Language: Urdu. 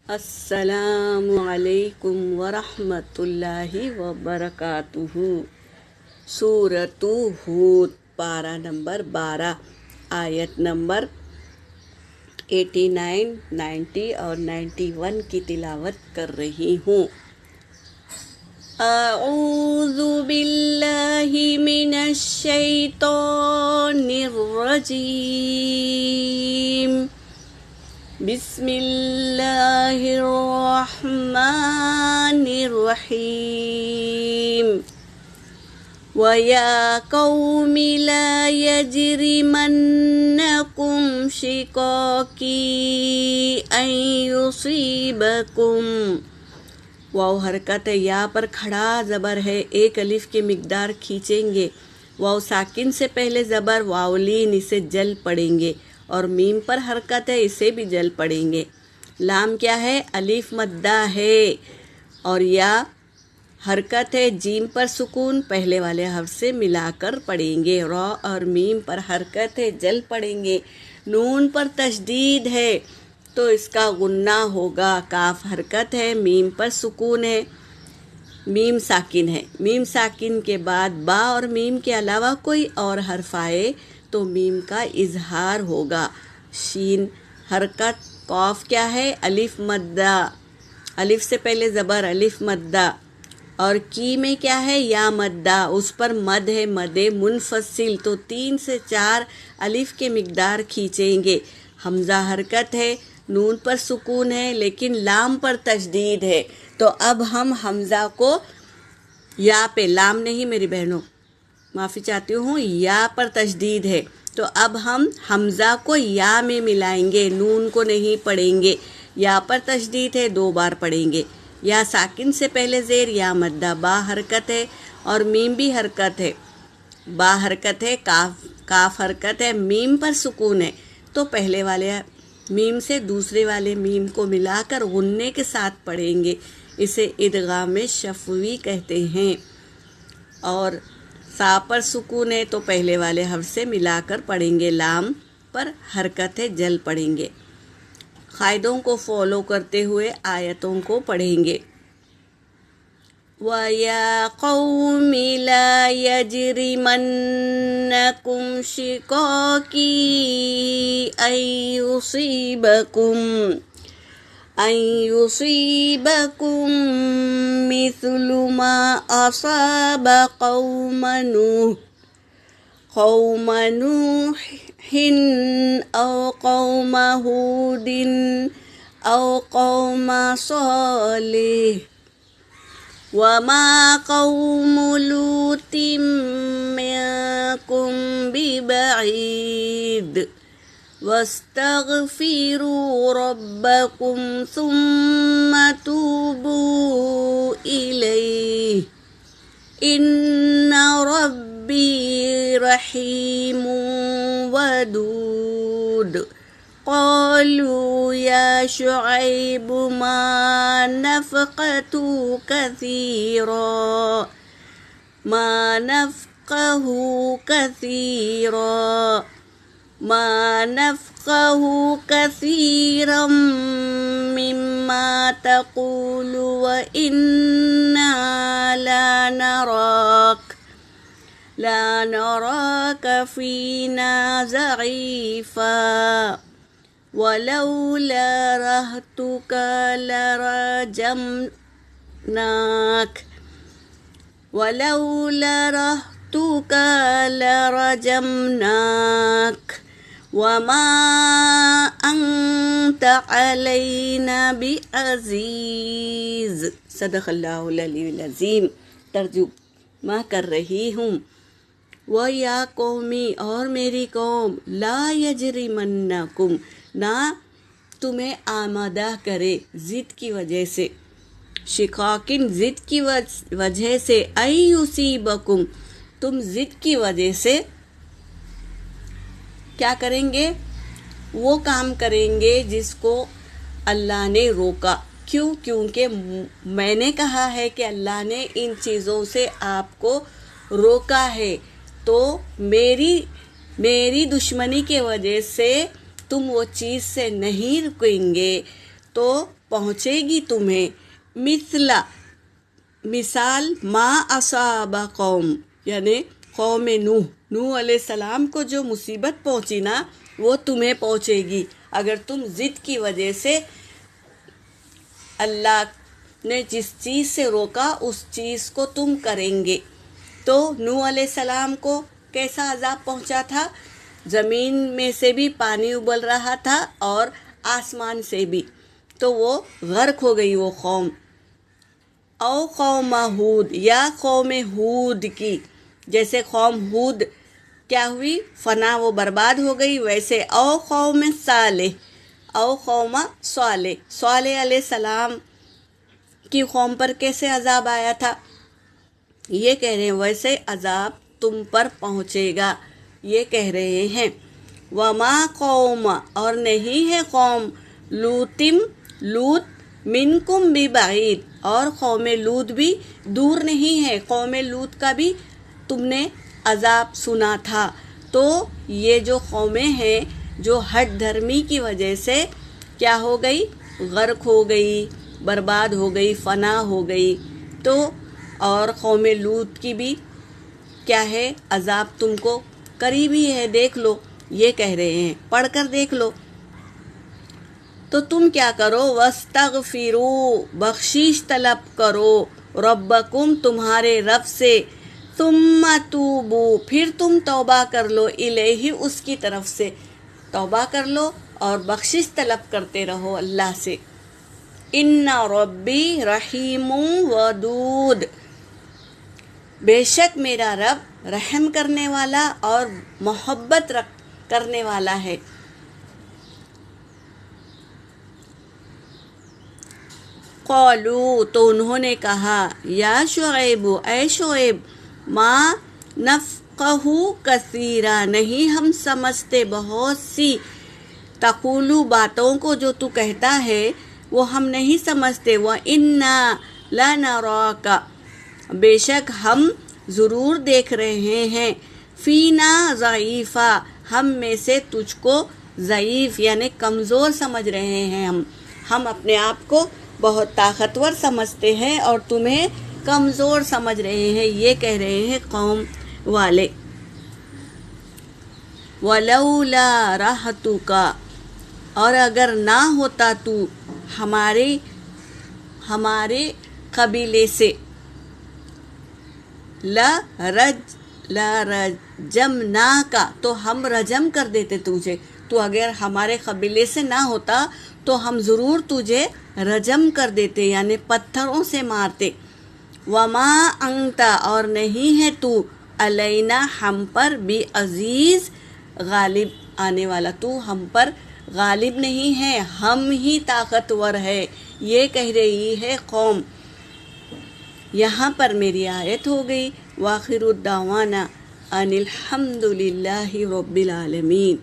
السلام علیکم ورحمۃ اللہ وبرکاتہ۔ سورۃ ہود، پارہ نمبر 12، آیت نمبر 89، 90 اور 91 کی تلاوت کر رہی ہوں۔ اعوذ باللہ من الشیطان الرجیم، بسم اللہ الرحمن الرحیم۔ وَيَا قَوْمِ لَا يَجْرِمَنَّكُمْ شِقَاقِي أَن يُصِيبَكُمْ۔ واو حرکت ہے، یا پر کھڑا زبر ہے، ایک الف کی مقدار کھینچیں گے۔ واو ساکن سے پہلے زبر واولین، اسے جل پڑیں گے، اور میم پر حرکت ہے، اسے بھی جل پڑیں گے۔ لام کیا ہے؟ الف مدہ ہے، اور یا حرکت ہے، جیم پر سکون پہلے والے حرف سے ملا کر پڑھیں گے۔ را اور میم پر حرکت ہے، جل پڑیں گے۔ نون پر تشدید ہے تو اس کا غنہ ہوگا۔ کاف حرکت ہے، میم پر سکون ہے، میم ساکن ہے۔ میم ساکن کے بعد با اور میم کے علاوہ کوئی اور حرف آئے تو میم کا اظہار ہوگا۔ شین حرکت۔ قاف کیا ہے؟ الف مدہ، الف سے پہلے زبر، الف مدہ۔ اور کی میں کیا ہے؟ یا مدہ، اس پر مد ہے، مد منفصل، تو 3 سے 4 الف کے مقدار کھینچیں گے۔ حمزہ حرکت ہے، نون پر سکون ہے لیکن لام پر تشدید ہے، تو اب ہم حمزہ کو یا پہ، لام نہیں میری بہنوں، معافی چاہتی ہوں، یا پر تشدید ہے، تو اب ہم حمزہ کو یا میں ملائیں گے، نون کو نہیں پڑھیں گے۔ یا پر تشدید ہے، 2 بار پڑھیں گے۔ یا ساکن سے پہلے زیر، یا مدہ۔ با حرکت ہے اور میم بھی حرکت ہے۔ با حرکت ہے، کاف حرکت ہے، میم پر سکون ہے، تو پہلے والے میم سے دوسرے والے میم کو ملا کر غنّے کے ساتھ پڑھیں گے، اسے ادغام شفوی کہتے ہیں۔ اور سا پر سکون ہے تو پہلے والے حرف سے ملا کر پڑھیں گے۔ لام پر حرکت ہے، جل پڑھیں گے۔ قاعدوں کو فالو کرتے ہوئے آیتوں کو پڑھیں گے۔ وَيَا قَوْمِ لَا يَجْرِمَنَّكُمْ شِقَاقِي أَن يُصِيبَكُم مِّثْلُ مَا أَصَابَ قَوْمَ نُوحٍ أَوْ قَوْمَ هُودٍ أَوْ قَوْمَ صَالِحٍ وَمَا قَوْمُ لُوطٍ مِّنكُمْ بِبَعِيدٍ وَاسْتَغْفِرُوا رَبَّكُمْ ثُمَّ تُوبُوا إِلَيْهِ إِنَّ رَبِّي رَحِيمٌ وَدُودٌ۔ قَالُوا يَا شُعَيْبُ مَا نَفْقَهُ كَثِيرًا مِّمَّا تَقُولُ وَإِنَّا لَا نَرَاكَ فِينَا ضَعِيفًا وَلَوْلَا رَهْطُكَ لَرَجَمْنَاكَ وَمَا أَنْتَ عَلَيْنَا بِعَزِيزٍ۔ صدق اللہ العلی العظیم۔ ترجمہ کر رہی ہوں۔ وَيَا قَوْمِ، اور میری قوم، لَا يَجْرِمَنَّكُمْ، نہ تمہیں آمادہ کرے، ضد کی وجہ سے، شقاقن، ضد کی وجہ سے، أَن يُصِيبَكُمْ، تم ضد کی وجہ سے کیا کریں گے؟ وہ کام کریں گے جس کو اللہ نے روکا۔ کیوں؟ کیونکہ میں نے کہا ہے کہ اللہ نے ان چیزوں سے آپ کو روکا ہے، تو میری دشمنی کی وجہ سے تم وہ چیز سے نہیں رکیں گے، تو پہنچے گی تمہیں مثلا مثال ما اصاب قوم یعنی قوم نوح علیہ السلام کو جو مصیبت پہنچی نا وہ تمہیں پہنچے گی اگر تم ضد کی وجہ سے اللہ نے جس چیز سے روکا اس چیز کو تم کریں گے۔ تو نوح علیہ السلام کو کیسا عذاب پہنچا تھا؟ زمین میں سے بھی پانی ابل رہا تھا اور آسمان سے بھی، تو وہ غرق ہو گئی وہ قوم۔ او قوم ہود یا قوم ہود کی، جیسے قوم ہود کیا ہوئی؟ فنا، وہ برباد ہو گئی، ویسے او قوم صالح، او قوم صالح علیہ السلام کی قوم پر کیسے عذاب آیا تھا؟ یہ کہہ رہے ہیں ویسے عذاب تم پر پہنچے گا، یہ کہہ رہے ہیں۔ وما قوم اور نہیں ہے قوم لوط منکم ببعید، اور قوم لوط بھی دور نہیں ہے، قوم لوط کا بھی تم نے عذاب سنا تھا۔ تو یہ جو قومیں ہیں جو ہٹ دھرمی کی وجہ سے کیا ہو گئی؟ غرق ہو گئی، برباد ہو گئی، فنا ہو گئی۔ تو اور قوم لوط کی بھی کیا ہے؟ عذاب تم کو قریب ہی ہے، دیکھ لو، یہ کہہ رہے ہیں، پڑھ کر دیکھ لو۔ تو تم کیا کرو؟ واستغفروا بخشش طلب کرو، ربکم تمہارے رب سے، ثم توبوا پھر تم توبہ کر لو، الیہ اس کی طرف سے توبہ کر لو اور بخشش طلب کرتے رہو اللہ سے۔ ان ربی رحیم ودود، بے شک میرا رب رحم کرنے والا اور محبت کرنے والا ہے۔ قالوا تو انہوں نے کہا، یا شعیب اے شعیب، ما نفقہ کثیرا نہیں ہم سمجھتے بہت سی، تقولو باتوں کو جو تو کہتا ہے وہ ہم نہیں سمجھتے، وَإِنَّا لَنَرَاكَ بے شک ہم ضرور دیکھ رہے ہیں، فینا ضعیفا ہم میں سے تجھ کو ضعیف یعنی کمزور سمجھ رہے ہیں، ہم اپنے آپ کو بہت طاقتور سمجھتے ہیں اور تمہیں کمزور سمجھ رہے ہیں، یہ کہہ رہے ہیں قوم والے۔ وَلَوْلَا رَحْتُكَ اور اگر نہ ہوتا تو ہمارے قبیلے سے، لَرَجَمْنَاكَ تو ہم رجم کر دیتے تجھے، تو اگر ہمارے قبیلے سے نہ ہوتا تو ہم ضرور تجھے رجم کر دیتے یعنی پتھروں سے مارتے۔ وَمَا أَنْتَ اور نہیں ہے تو، عَلَيْنَا ہم پر، بعزیز غالب آنے والا، تو ہم پر غالب نہیں ہے، ہم ہی طاقتور ہے، یہ کہہ رہی ہے قوم۔ یہاں پر میری آیت ہو گئی۔ وآخر الدعوانا ان الحمد للہ رب العالمین۔